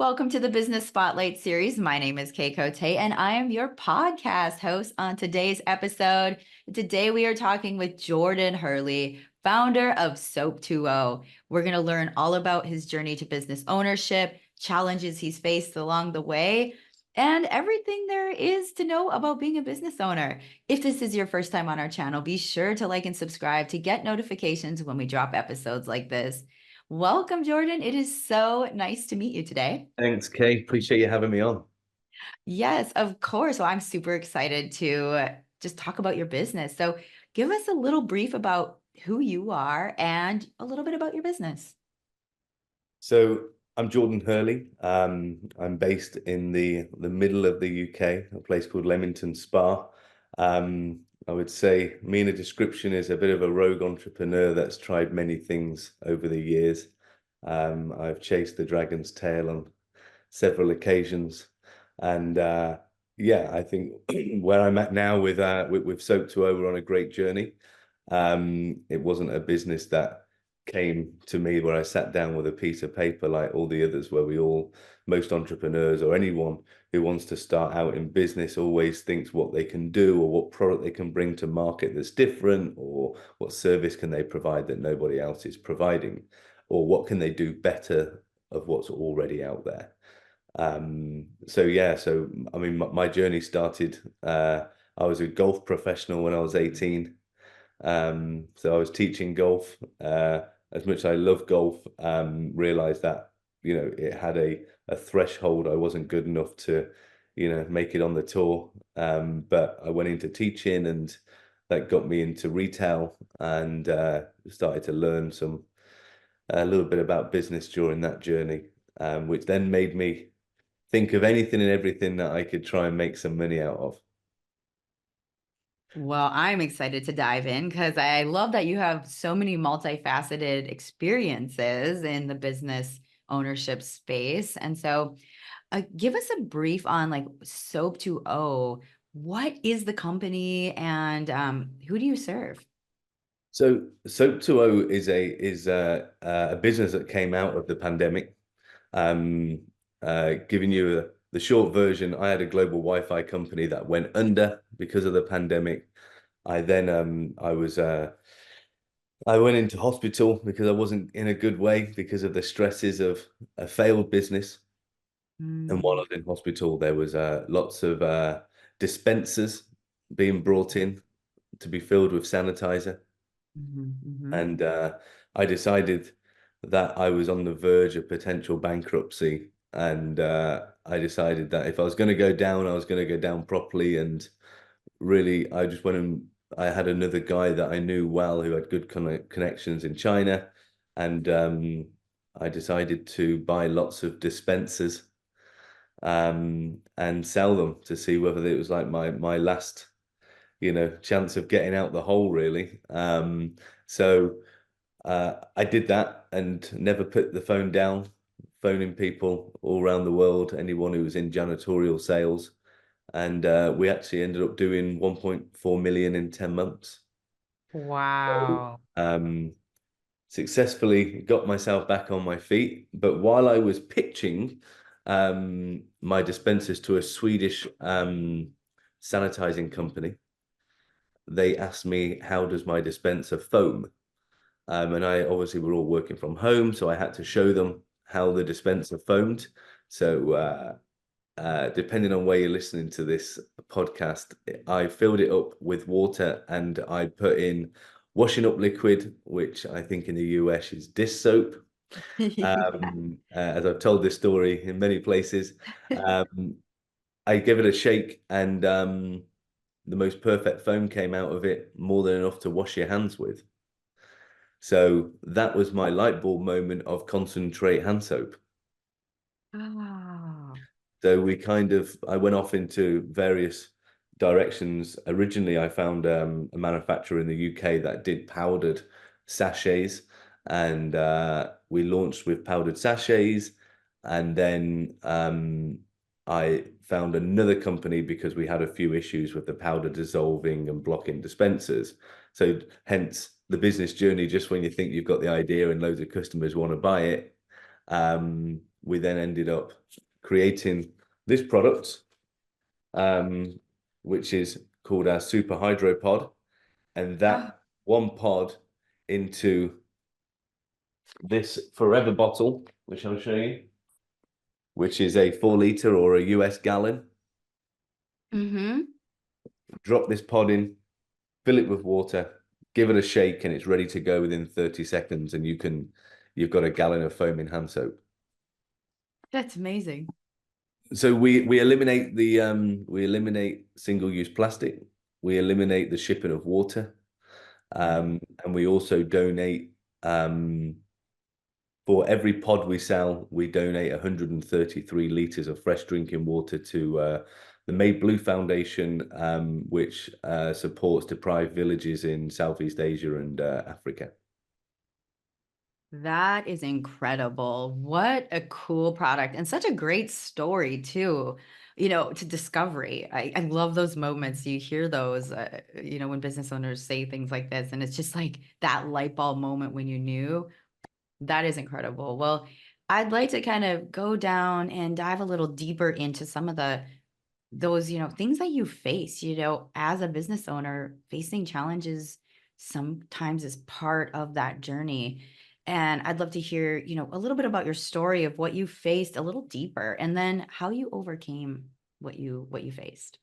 Welcome to the Business Spotlight series. My name is Kay Cote, and I am your podcast host on today's episode. Today, we are talking with Jordan Hurley, founder of Soap 2.0. We're going to learn all about his journey to business ownership, challenges he's faced along the way, and everything there is to know about being a business owner. If this is your first time on our channel, be sure to like and subscribe to get notifications when we drop episodes like this. Welcome, Jordan. It is so nice to meet you today. Thanks, Kay. Appreciate you having me on. Yes, of course. Well, I'm super excited to just talk about your business. So, give us a little brief about who you are and a little bit about your business. So I'm Jordan Hurley. I'm based in the middle of the UK, a place called Leamington Spa. I would say me in a description is a bit of a rogue entrepreneur that's tried many things over the years. I've chased the dragon's tail on several occasions, and yeah, I think where I'm at now with Soap 2.0, we're on a great journey. It wasn't a business that came to me where I sat down with a piece of paper like all the others, where most entrepreneurs or anyone who wants to start out in business always thinks what they can do or what product they can bring to market that's different, or what service can they provide that nobody else is providing, or what can they do better of what's already out there. So yeah, so I mean, my journey started, I was a golf professional when I was 18. So I was teaching golf. As much as I love golf, realized that, it had a threshold. I wasn't good enough to, make it on the tour. But I went into teaching, and that got me into retail, and started to learn a little bit about business during that journey, which then made me think of anything and everything that I could try and make some money out of. Well, I'm excited to dive in because I love that you have so many multifaceted experiences in the business ownership space. And so, give us a brief on like Soap 2.0. What is the company and who do you serve? So Soap 2.0 is a business that came out of the pandemic. Um, Giving you the short version, I had a global Wi-Fi company that went under because of the pandemic. I then I went into hospital because I wasn't in a good way because of the stresses of a failed business. And while I Mm, was in hospital, there was lots of dispensers being brought in to be filled with sanitizer. mhm, mhm. And I decided that I was on the verge of potential bankruptcy. And I decided that if I was going to go down, I was going to go down properly. And really, I just went and I had another guy that I knew well who had good connections in China. And I decided to buy lots of dispensers, and sell them to see whether it was like my last, chance of getting out the hole, really. So I did that and never put the phone down, phoning people all around the world, anyone who was in janitorial sales. And we actually ended up doing 1.4 million in 10 months. So, Wow. successfully got myself back on my feet. But while I was pitching my dispensers to a Swedish sanitizing company, they asked me, how does my dispenser foam? And I obviously we're all working from home, so I had to show them how the dispenser foamed. So depending on where you're listening to this podcast, I filled it up with water and I put in washing up liquid, which I think in the US is dish soap. Yeah. As I've told this story in many places, um, I gave it a shake, and the most perfect foam came out of it, more than enough to wash your hands with. So that was my light bulb moment of concentrate hand soap. Ah. So I went off into various directions. Originally, I found a manufacturer in the UK that did powdered sachets, and we launched with powdered sachets. And then I found another company because we had a few issues with the powder dissolving and blocking dispensers. So hence the business journey, just when you think you've got the idea and loads of customers want to buy it. we then ended up creating this product, which is called our Super Hydro Pod, and that one pod into this Forever bottle, which I'll show you, which is a 4 liter or a US gallon. Mm-hmm. Drop this pod in, fill it with water, give it a shake, and it's ready to go within 30 seconds. And you've got a gallon of foaming hand soap. That's amazing. So we eliminate we eliminate single-use plastic, we eliminate the shipping of water, and we also donate for every pod we sell, we donate 133 liters of fresh drinking water to the Made Blue Foundation, which supports deprived villages in Southeast Asia and Africa. That is incredible. What a cool product and such a great story too, to discovery. I love those moments. You hear those, when business owners say things like this, and it's just like that light bulb moment when you knew. That is incredible. Well, I'd like to kind of go down and dive a little deeper into some of those things that you face as a business owner. Facing challenges sometimes is part of that journey, and I'd love to hear a little bit about your story of what you faced a little deeper, and then how you overcame what you faced.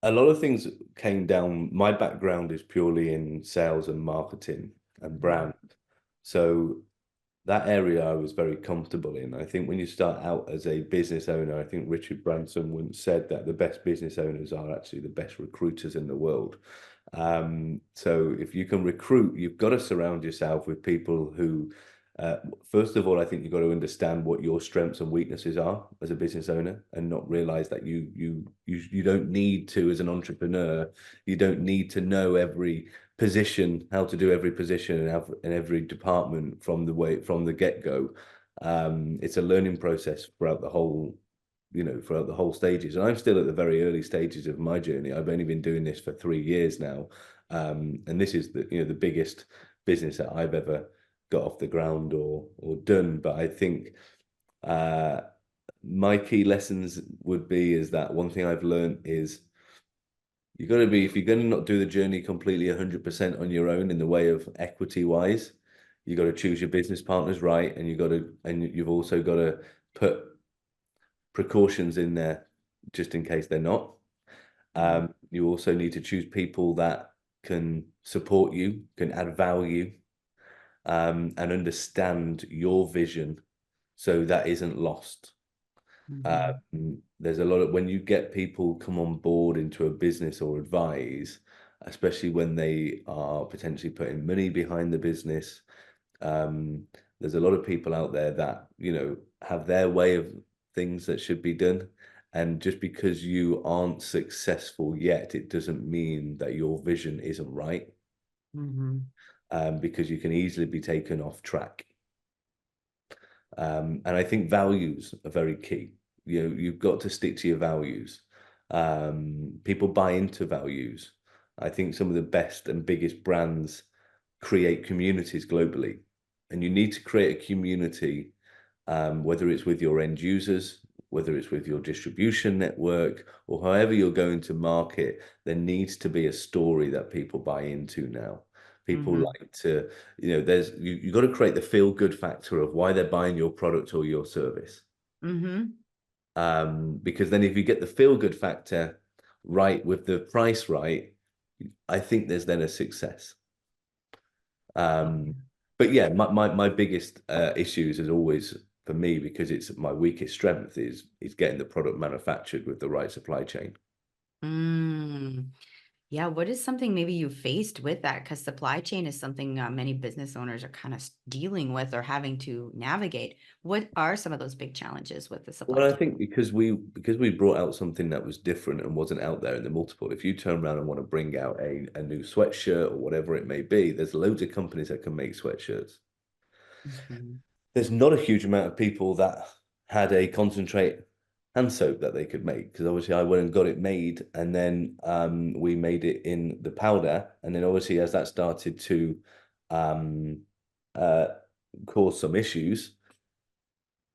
A lot of things came down. My background is purely in sales and marketing and Mhm. brand. So that area I was very comfortable in. I think when you start out as a business owner, I think Richard Branson once said that the best business owners are actually the best recruiters in the world. So if you can recruit, you've got to surround yourself with people who, first of all, I think you've got to understand what your strengths and weaknesses are as a business owner, and not realize that you don't need to, as an entrepreneur, you don't need to know every position, how to do every position and have in every department from the get-go. It's a learning process throughout the whole, throughout the whole stages. And I'm still at the very early stages of my journey. I've only been doing this for 3 years now. And this is the biggest business that I've ever got off the ground or done. But I think my key lessons would be is that one thing I've learned is you got to be, if you're going to not do the journey completely 100% on your own in the way of equity wise, you got to choose your business partners right, and you've also got to put precautions in there just in case they're not. You also need to choose people that can support you, can add value, and understand your vision so that isn't lost. Mhm. There's a lot of, when you get people come on board into a business or advise, especially when they are potentially putting money behind the business. Um, there's a lot of people out there that, have their way of things that should be done. And just because you aren't successful yet, it doesn't mean that your vision isn't right, Mhm. because you can easily be taken off track. And I think values are very key. You've got to stick to your values. People buy into values. I think some of the best and biggest brands create communities globally, and you need to create a community, whether it's with your end users, whether it's with your distribution network, or however you're going to market. There needs to be a story that people buy into now. People Mhm. like to, you got to create the feel good factor of why they're buying your product or your service. Mhm. Because then if you get the feel good factor right with the price right, I think there's then a success. Um, but yeah, my biggest issues is always for me, because it's my weakest strength, is getting the product manufactured with the right supply chain. Mm. Yeah, what is something maybe you faced with that? Because supply chain is something many business owners are kind of dealing with or having to navigate. What are some of those big challenges with the supply Well, I chain? think because we brought out something that was different and wasn't out there in the multiple. If you turn around and want to bring out a new sweatshirt or whatever it may be, there's loads of companies that can make sweatshirts. Mhm. There's not a huge amount of people that had a concentrate hand soap that they could make, because obviously I went and got it made, and then we made it in the powder, and then obviously as that started to um, uh, cause some issues,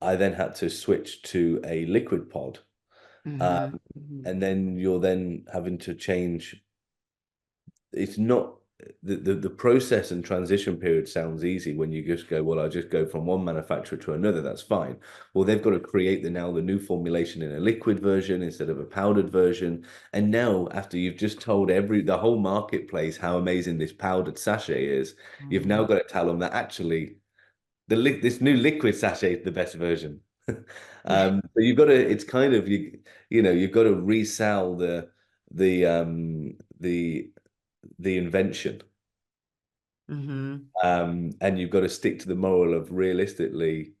I then had to switch to a liquid pod. Mm-hmm. Mm-hmm. And then you're then having to change. It's not the process and transition period sounds easy when you just go, well, I'll just go from one manufacturer to another. That's fine. Well, they've got to create the new formulation in a liquid version instead of a powdered version. And now, after you've just told the whole marketplace how amazing this powdered sachet is, you've now got to tell them that actually this new liquid sachet is the best version. Yeah. So you've got to, it's kind of you've got to resell the um the the invention. Mm-hmm. And you've got to stick to the moral of realistically,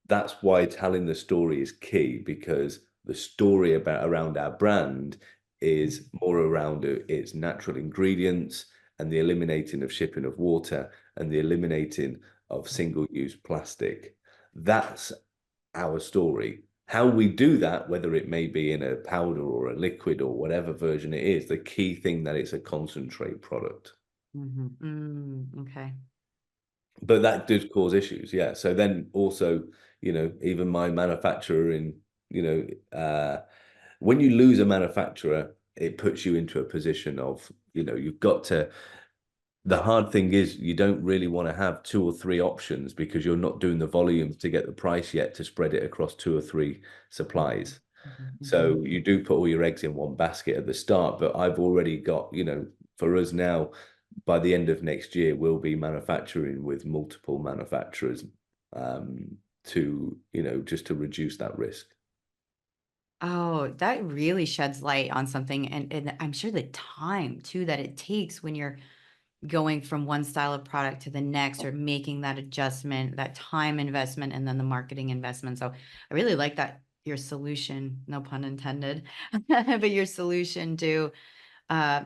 that's why telling the story is key, because the story around our brand is more around its natural ingredients and the eliminating of shipping of water and the eliminating of single-use plastic. That's our story. How we do that, whether it may be in a powder or a liquid or whatever version it is, the key thing that it's a concentrate product. Mm-hmm. Okay. But that does cause issues, yeah. So then also, even my manufacturer when you lose a manufacturer, it puts you into a position of, you've got to, the hard thing is you don't really want to have two or three options because you're not doing the volumes to get the price yet to spread it across two or three supplies. Mm-hmm. So you do put all your eggs in one basket at the start, but I've already got, for us now, by the end of next year, we'll be manufacturing with multiple manufacturers to, just to reduce that risk. Oh, that really sheds light on something. And I'm sure the time too that it takes when you're going from one style of product to the next or making that adjustment, that time investment, and then the marketing investment. So I really like that your solution, no pun intended, but your solution to uh,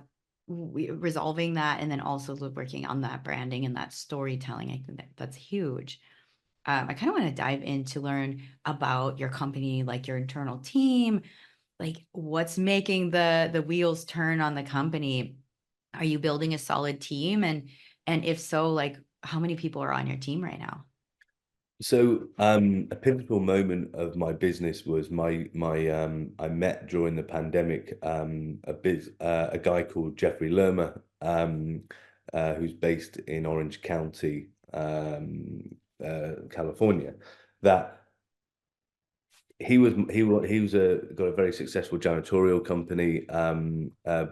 resolving that and then also working on that branding and that storytelling. I think that's huge. I kind of want to dive in to learn about your company, like your internal team, like what's making the wheels turn on the company. Are you building a solid team? And if so, like how many people are on your team right now? So a pivotal moment of my business was my I met during the pandemic a guy called Jeffrey Lerma who's based in Orange County, California. That he was got a very successful janitorial company,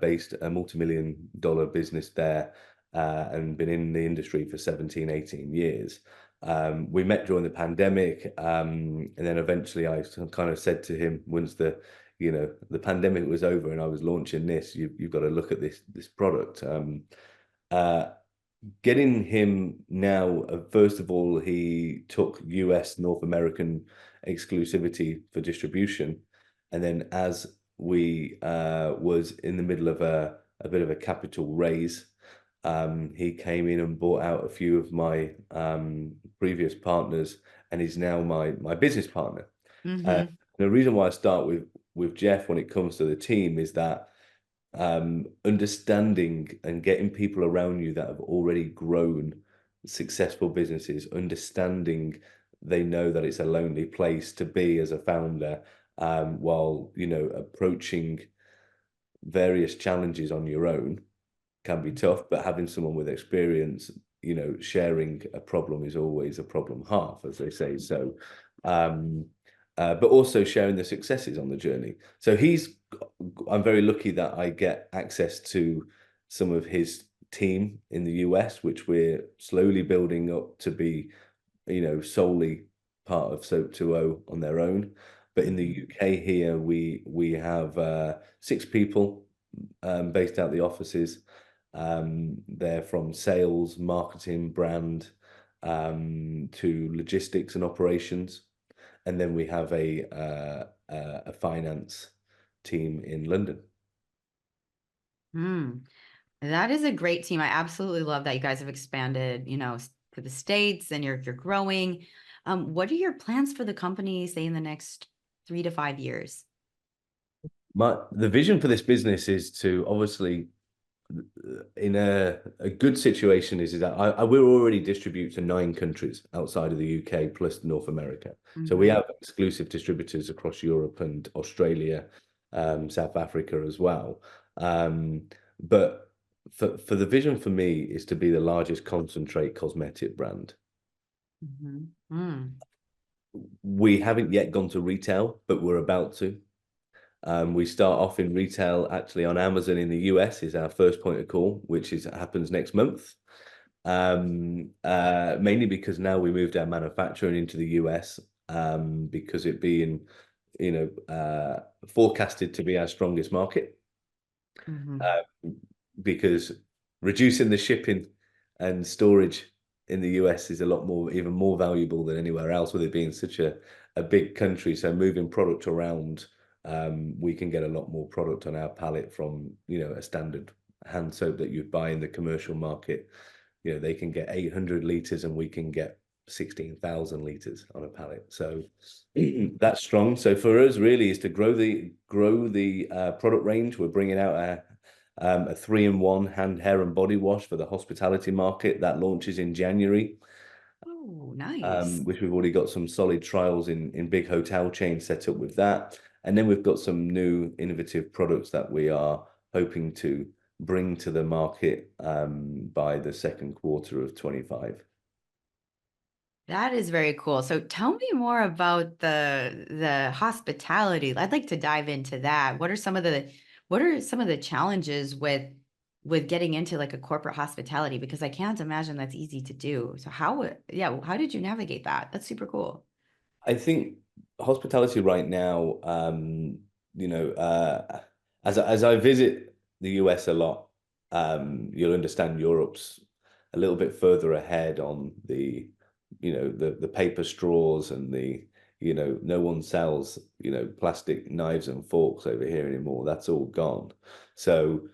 based a multi-million-dollar business there, and been in the industry for 17, 18 years. We met during the pandemic, and then eventually I kind of said to him, once the pandemic was over and I was launching this, you've got to look at this product. Uh, Getting him now, first of all, he took US North American exclusivity for distribution. And then as we was in the middle of a bit of a capital raise, he came in and bought out a few of my previous partners and is now my business partner. Uh, Mm-hmm. the reason why I start with Jeff when it comes to the team is that understanding and getting people around you that have already grown successful businesses, understanding they know that it's a lonely place to be as a founder, while approaching various challenges on your own can be tough, but having someone with experience, sharing a problem is always a problem half, as they say. So, but also sharing the successes on the journey. So I'm very lucky that I get access to some of his team in the US, which we're slowly building up to be, solely part of Soap 2O on their own. But in the UK here, we have 6 people based out the offices. They're from sales, marketing, brand, to logistics and operations, and then we have a finance team in London. Mm. That is a great team. I absolutely love that you guys have expanded, to the States and you're growing. What are your plans for the company, say in the next 3 to 5 years? The vision for this business is to obviously in a good situation is that I will already distribute to 9 countries outside of the UK plus North America. So we Hmm. have exclusive distributors across Europe and Australia, South Africa as well. But for the vision for me is to be the largest concentrate cosmetic brand. Hmm. Mm. We haven't yet gone to retail, but we're about to. We start off in retail actually on Amazon in the US is our first point of call, which is happens next month. Mainly because now we moved our manufacturing into the US, because it being, forecasted to be our strongest market. Hmm. Uh, because reducing the shipping and storage in the US is a lot more, even more valuable than anywhere else, with it being such a big country. So moving product around, we can get a lot more product on our pallet from, a standard hand soap that you'd buy in the commercial market. They can get 800 liters and we can get 16,000 liters on a pallet. So that's strong. So for us, really, is to grow the product range. We're bringing out a 3-in-1 hand, hair, and body wash for the hospitality market that launches in January, Oh, nice. which we've already got some solid trials in big hotel chains set up with that. And then we've got some new innovative products that we are hoping to bring to the market by the second quarter of 25. That is very cool. So tell me more about the hospitality. I'd like to dive into that. What are some of the challenges with getting into like a corporate hospitality? Because I can't imagine that's easy to do. So yeah, how did you navigate that? That's super cool. I think hospitality right now, you know, as I visit the US a lot, you'll understand Europe's a little bit further ahead on the paper straws and no one sells, plastic knives and forks over here anymore. That's all gone. So,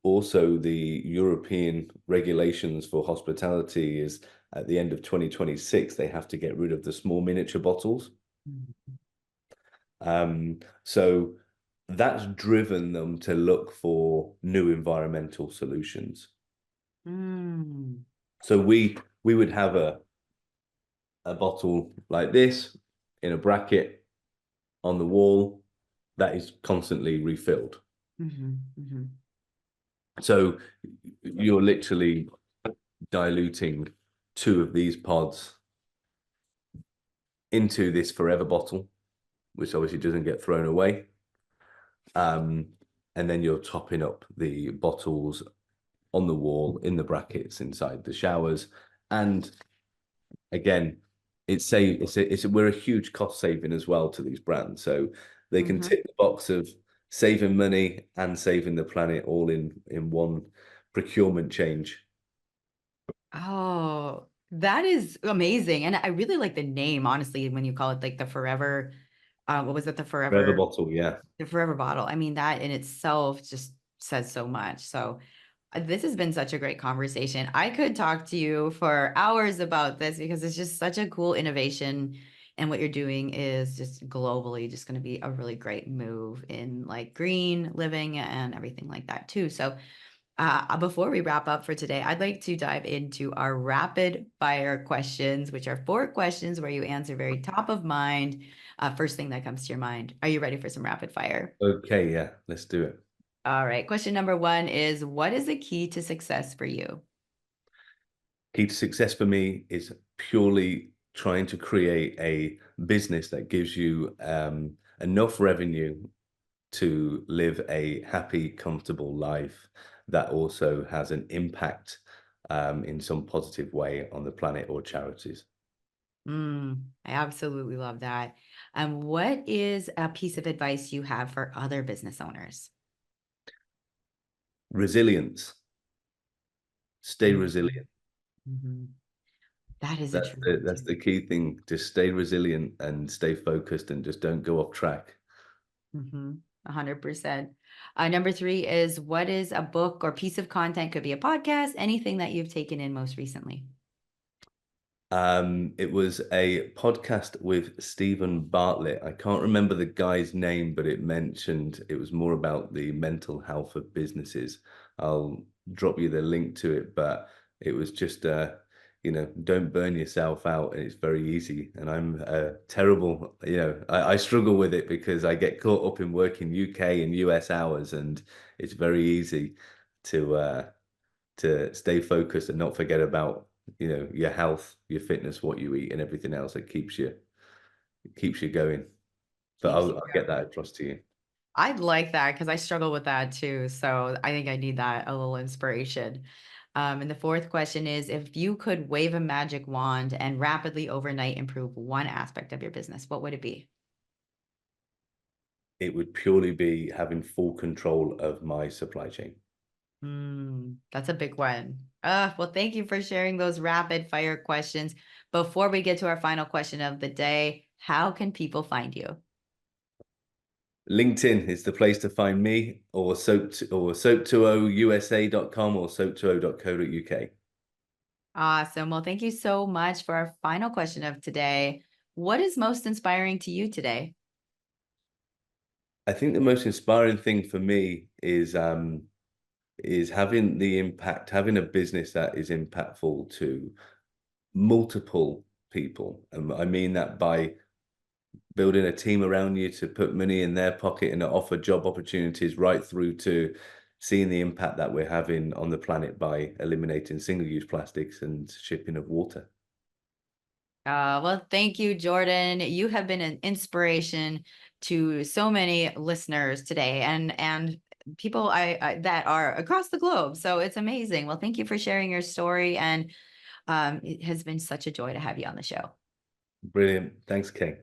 also the European regulations for hospitality is at the end of 2026, they have to get rid of the small miniature bottles. So that's driven them to look for new environmental solutions. Mm. So we would have a bottle like this in a bracket on the wall that is constantly refilled. Hmm. Hmm. So you're literally diluting 2 of these pods into this forever bottle, which obviously doesn't get thrown away. And then you're topping up the bottles on the wall in the brackets inside the showers. And again, we're a huge cost saving as well to these brands. So they can Hmm. tick the box of saving money and saving the planet all in one procurement change. Oh, that is amazing. And I really like the name, honestly, when you call it like the forever, what was it? Forever bottle, yeah. The forever bottle. I mean, that in itself just says so much. So this has been such a great conversation. I could talk to you for hours about this because it's just such a cool innovation. And what you're doing is just globally just going to be a really great move in like green living and everything like that too. So before we wrap up for today, I'd like to dive into our rapid fire questions, which are 4 questions where you answer very top of mind, first thing that comes to your mind. Are you ready for some rapid fire? Okay, yeah, let's do it. All right. Question number 1 is, what is the key to success for you? Key to success for me is purely trying to create a business that gives you enough revenue to live a happy, comfortable life that also has an impact in some positive way on the planet or charities. I absolutely love that. And what is a piece of advice you have for other business owners? Resilience. Stay Mhm. resilient. Mhm. That is a That's true the, one that's too. the key thing. Just stay resilient and stay focused and just don't go off track. 100%. Number 3 is, what is a book or piece of content, could be a podcast, anything that you've taken in most recently? It was a podcast with Stephen Bartlett. I can't remember the guy's name, but it mentioned it was more about the mental health of businesses. I'll drop you the link to it, but it was just don't burn yourself out, and it's very easy. And I'm terrible, I struggle with it because I get caught up in working UK and US hours, and it's very easy to stay focused and not forget about your health, your fitness, what you eat, and everything else that keeps you going. But Keeps you I'll get going. that across to you. I'd like that because I struggle with that too. So I think I need that a little inspiration. And the fourth question is, if you could wave a magic wand and rapidly overnight improve one aspect of your business, what would it be? It would purely be having full control of my supply chain. That's a big one. Well, thank you for sharing those rapid fire questions. Before we get to our final question of the day, how can people find you? LinkedIn is the place to find me, or soap20usa.com or soap20.co.uk. Awesome. Well, thank you so much for our final question of today. What is most inspiring to you today? I think the most inspiring thing for me is having the impact, having a business that is impactful to multiple people. And I mean that by building a team around you to put money in their pocket and offer job opportunities, right through to seeing the impact that we're having on the planet by eliminating single-use plastics and shipping of water. Well, thank you, Jordan. You have been an inspiration to so many listeners today and people I that are across the globe. So it's amazing. Well, thank you for sharing your story, and it has been such a joy to have you on the show. Brilliant. Thanks, Kay.